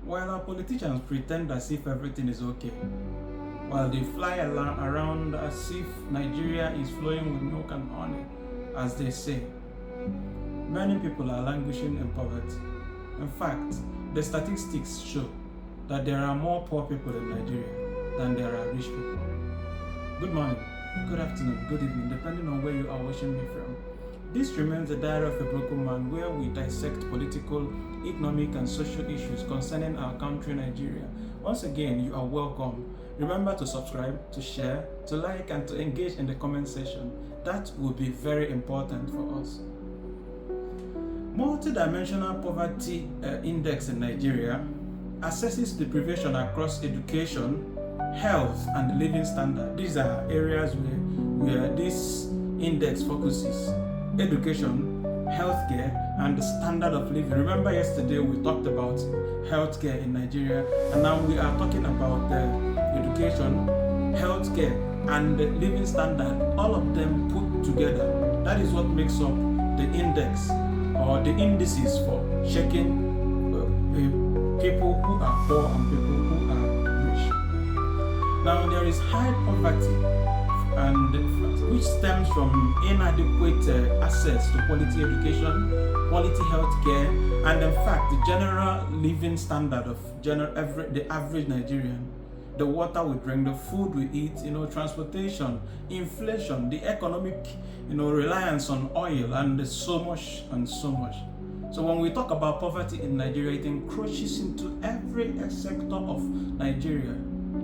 While our politicians pretend as if everything is okay, while they fly around as if Nigeria is flowing with milk and honey, as they say, many people are languishing in poverty. In fact, the statistics show that there are more poor people in Nigeria than there are rich people. Good morning, good afternoon, good evening, depending on where you are watching me from. This remains the Diary of a Broken Man, where we dissect political, economic, and social issues concerning our country, Nigeria. Once again, you are welcome. Remember to subscribe, to share, to like, and to engage in the comment section. That will be very important for us. Multidimensional Poverty Index in Nigeria assesses deprivation across education, health, and living standard. These are areas where this index focuses: education, healthcare, and the standard of living. Remember yesterday we talked about healthcare in Nigeria, and now we are talking about education, healthcare, and the living standard. All of them put together. That is what makes up the index or the indices for checking people who are poor and people who are rich. Now there is high poverty, and which stems from inadequate access to quality education, quality health care, and in fact the general living standard of the average Nigerian. The water we drink, the food we eat, transportation, inflation, the economic, reliance on oil, and so much and so much. So when we talk about poverty in Nigeria, it encroaches into every sector of Nigeria.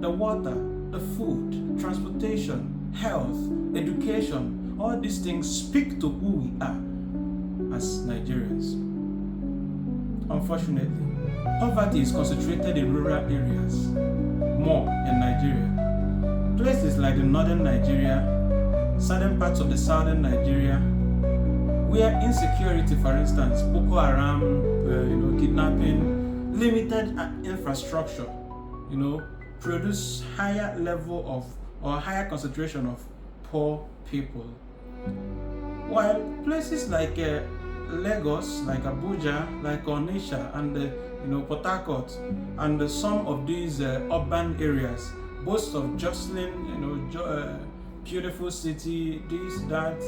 The water, the food, transportation, health, education, all these things speak to who we are as Nigerians. Unfortunately, poverty is concentrated in rural areas more in Nigeria. Places like the northern Nigeria, southern parts of the southern Nigeria, where insecurity, for instance, Boko Haram, kidnapping, limited infrastructure, produce higher level of or higher concentration of poor people. While places like Lagos, like Abuja, like Onitsha, and Port Harcourt, and some of these urban areas boast of jostling, beautiful city, this, that.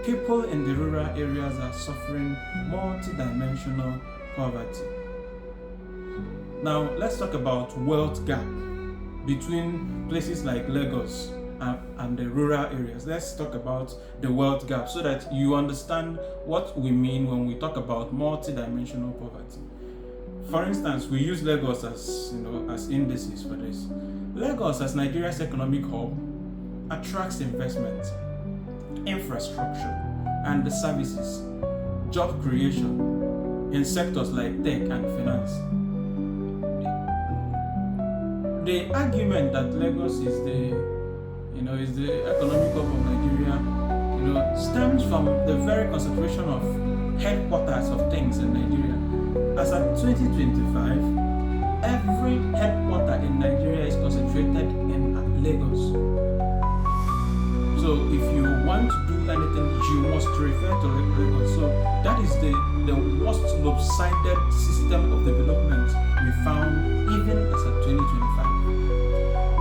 People in the rural areas are suffering multidimensional poverty. Now, let's talk about wealth gap between places like Lagos and the rural areas. Let's talk about the wealth gap so that you understand what we mean when we talk about multidimensional poverty. For instance, we use Lagos as indices for this. Lagos, as Nigeria's economic hub, attracts investment, infrastructure, and the services, job creation in sectors like tech and finance. The argument that Lagos is the economic hub of Nigeria, stems from the very concentration of headquarters of things in Nigeria. As at 2025, every headquarter in Nigeria is concentrated in Lagos. So if you want to do anything, you must refer to Lagos. So that is the most lopsided system of development we found even as of 2025.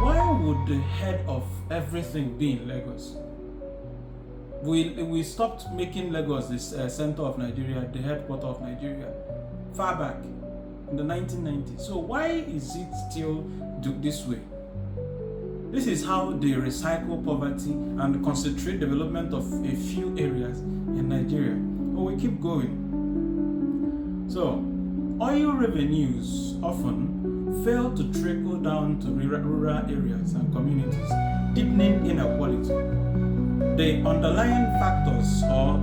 Why would the head of everything be in Lagos? We stopped making Lagos the center of Nigeria, the headquarters of Nigeria, far back in the 1990s. So why is it still this way? This is how they recycle poverty and concentrate development of a few areas in Nigeria. But we keep going. So, oil revenues often fail to trickle down to rural areas and communities, deepening inequality. The underlying factors or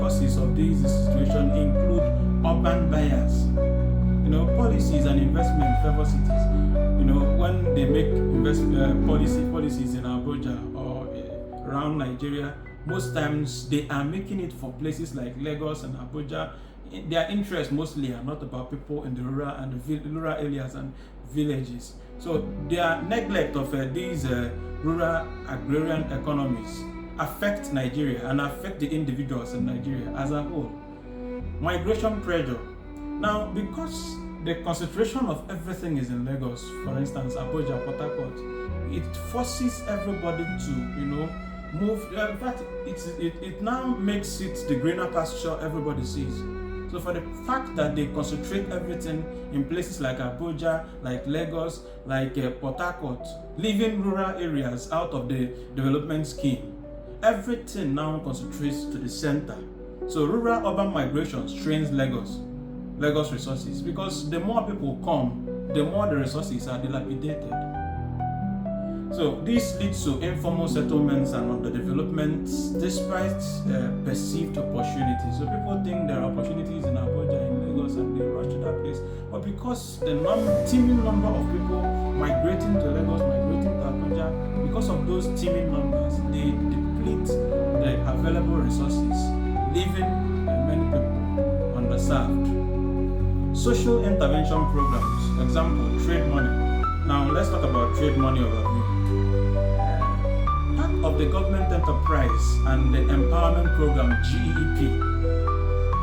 causes of this situation include urban bias. Policies and investment favor cities. When they make policies in Abuja or around Nigeria, most times they are making it for places like Lagos and Abuja. Their interests mostly are not about people in the rural areas and villages. So their neglect of these rural agrarian economies affect Nigeria and affect the individuals in Nigeria as a whole. Migration pressure. Now, because the concentration of everything is in Lagos. For instance, Abuja, Port Harcourt. It forces everybody to, move. In fact, it now makes it the greener pasture everybody sees. So for the fact that they concentrate everything in places like Abuja, like Lagos, like Port Harcourt, leaving rural areas out of the development scheme, everything now concentrates to the center. So rural-urban migration strains Lagos resources, because the more people come, the more the resources are dilapidated. So this leads to informal settlements and underdevelopment despite perceived opportunities. So people think there are opportunities in Abuja, in Lagos, and they rush to that place. But because the teeming number of people migrating to Lagos, migrating to Abuja, because of those teeming numbers, they deplete the available resources, leaving many people underserved. Social intervention programs, example, trade money. Now let's talk about trade money overview. Part of the government enterprise and the empowerment program GEP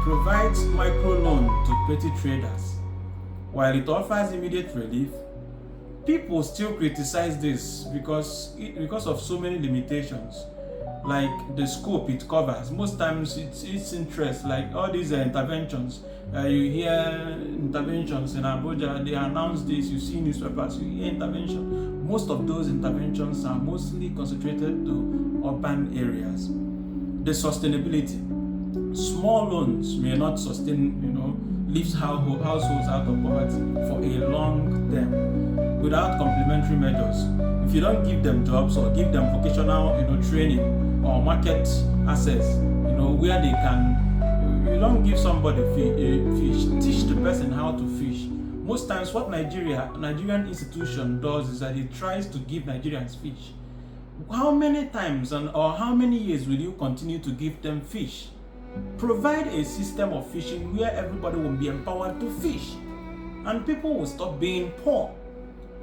provides microloan to petty traders. While it offers immediate relief, people still criticize this because of so many limitations, like the scope it covers. Most times it's interest, like all these interventions. You hear interventions in Abuja, they announce this, you see newspapers, you hear intervention. Most of those interventions are mostly concentrated to urban areas. The sustainability. Small loans may not sustain, lift households out of poverty for a long term without complementary measures. If you don't give them jobs or give them vocational, training or market access, where they can. You don't give somebody fish, teach the person how to fish. Most times what Nigerian institution does is that it tries to give Nigerians fish. How many times or how many years will you continue to give them fish? Provide a system of fishing where everybody will be empowered to fish and people will stop being poor.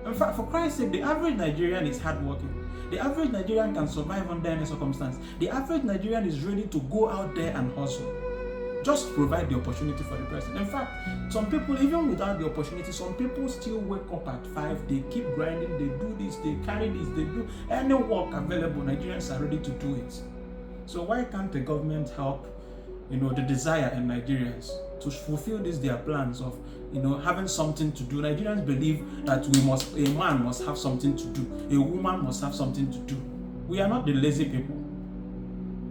In fact, for Christ's sake, the average Nigerian is hardworking. The average Nigerian can survive under any circumstance. The average Nigerian is ready to go out there and hustle. Just provide the opportunity for the person. In fact, some people, even without the opportunity, some people still wake up at 5, they keep grinding, they do this, they carry this, they do any work available. Nigerians are ready to do it. So why can't the government help, the desire in Nigerians to fulfill their plans of, having something to do? Nigerians believe that a man must have something to do, a woman must have something to do. We are not the lazy people.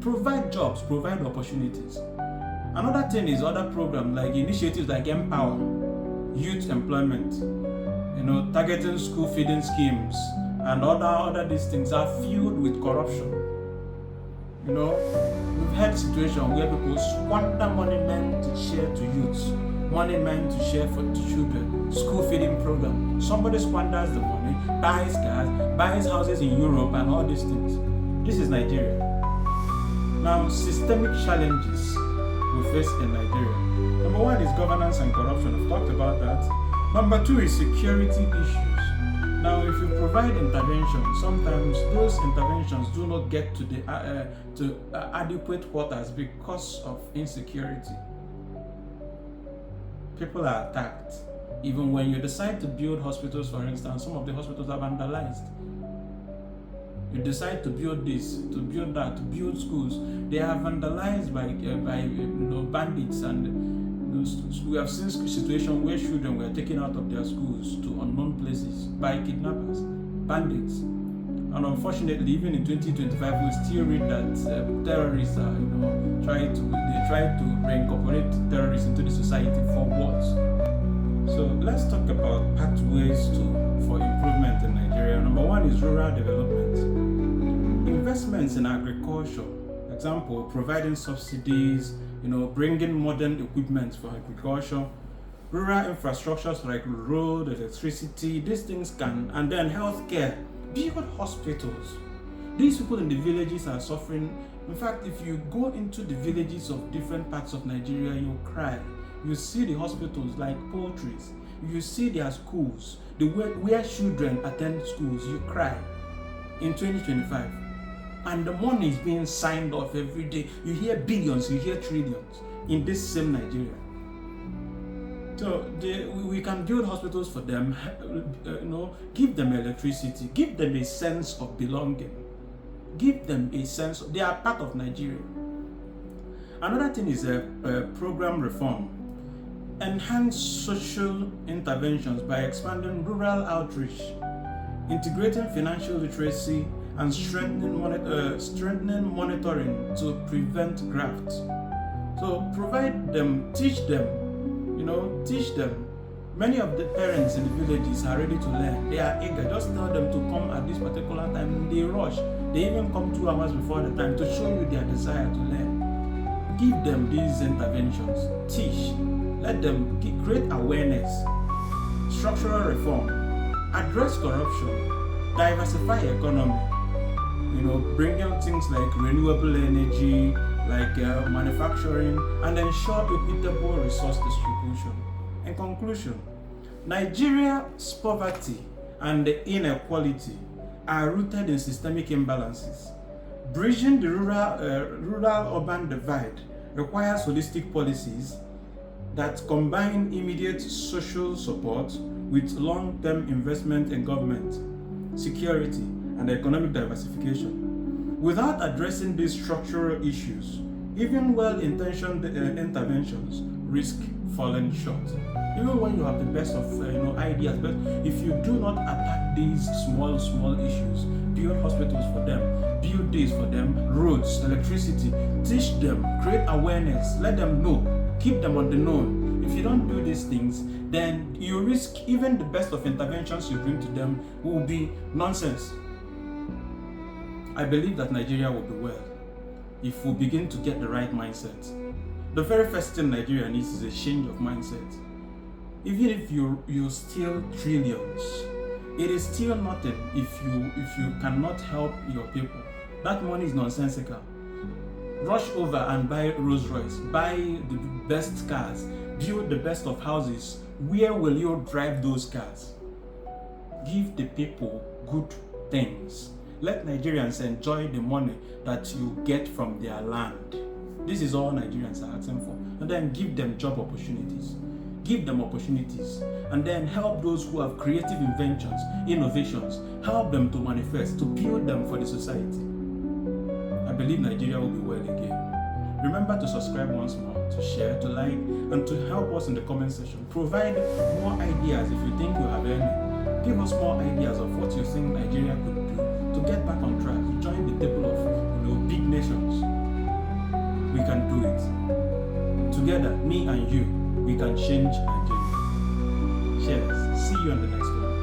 Provide jobs, provide opportunities. Another thing is other programs like initiatives like Empower, youth employment, targeting school feeding schemes, and other these things are filled with corruption. We've had situations where people squander money meant to share to youths, money meant to share to children, school feeding program. Somebody squanders the money, buys cars, buys houses in Europe, and all these things. This is Nigeria. Now, systemic challenges we face in Nigeria. Number 1 is governance and corruption. I've talked about that. Number 2 is security issues. Now, if you provide intervention, sometimes those interventions do not get to the adequate quarters because of insecurity. People are attacked. Even when you decide to build hospitals, for instance, some of the hospitals are vandalized. You decide to build this, to build that, to build schools. They are vandalized by bandits, and we have seen situations where children were taken out of their schools to unknown places by kidnappers, bandits. And unfortunately, even in 2025, we still read that terrorists are, try to reincorporate terrorists into the society for what? So let's talk about pathways for improvement in Nigeria. Number 1 is rural development. Investments in agriculture, example, providing subsidies, bringing modern equipment for agriculture, rural infrastructures like road, electricity, these things can, and then healthcare, build hospitals. These people in the villages are suffering. In fact, if you go into the villages of different parts of Nigeria, you'll cry. You see the hospitals like poultries. You see their schools, where children attend schools, you cry. In 2025. And the money is being signed off every day. You hear billions, you hear trillions in this same Nigeria. So we can build hospitals for them, give them electricity, give them a sense of belonging, give them a sense they are part of Nigeria. Another thing is program reform. Enhance social interventions by expanding rural outreach, integrating financial literacy, and strengthening monitoring to prevent graft. So provide them, teach them. Many of the parents in the villages are ready to learn. They are eager. Just tell them to come at this particular time. They rush. They even come 2 hours before the time to show you their desire to learn. Give them these interventions. Teach. Let them create awareness. Structural reform. Address corruption. Diversify economy. Bring in things like renewable energy, like manufacturing, and ensure equitable resource distribution. In conclusion, Nigeria's poverty and inequality are rooted in systemic imbalances. Bridging the rural-urban divide requires holistic policies that combine immediate social support with long-term investment in government, security, and economic diversification. Without addressing these structural issues, even well-intentioned interventions risk falling short. Even when you have the best of ideas, but if you do not attack these small issues, build hospitals for them, build this for them, roads, electricity, teach them, create awareness, let them know, keep them on the known. If you don't do these things, then you risk even the best of interventions you bring to them will be nonsense. I believe that Nigeria will be well if we begin to get the right mindset. The very first thing Nigeria needs is a change of mindset. Even if you steal trillions, it is still nothing if you cannot help your people. That money is nonsensical. Rush over and buy Rolls Royce, buy the best cars, build the best of houses. Where will you drive those cars? Give the people good things. Let Nigerians enjoy the money that you get from their land. This is all Nigerians are asking for. And then give them job opportunities. Give them opportunities. And then help those who have creative inventions, innovations. Help them to manifest, to build them for the society. I believe Nigeria will be well again. Remember to subscribe once more, to share, to like, and to help us in the comment section. Provide more ideas if you think you have any. Give us more ideas of what you think Nigeria could do to get back on track, to join the table of big nations. We can do it. Together, me and you, we can change Nigeria. Cheers. See you on the next one.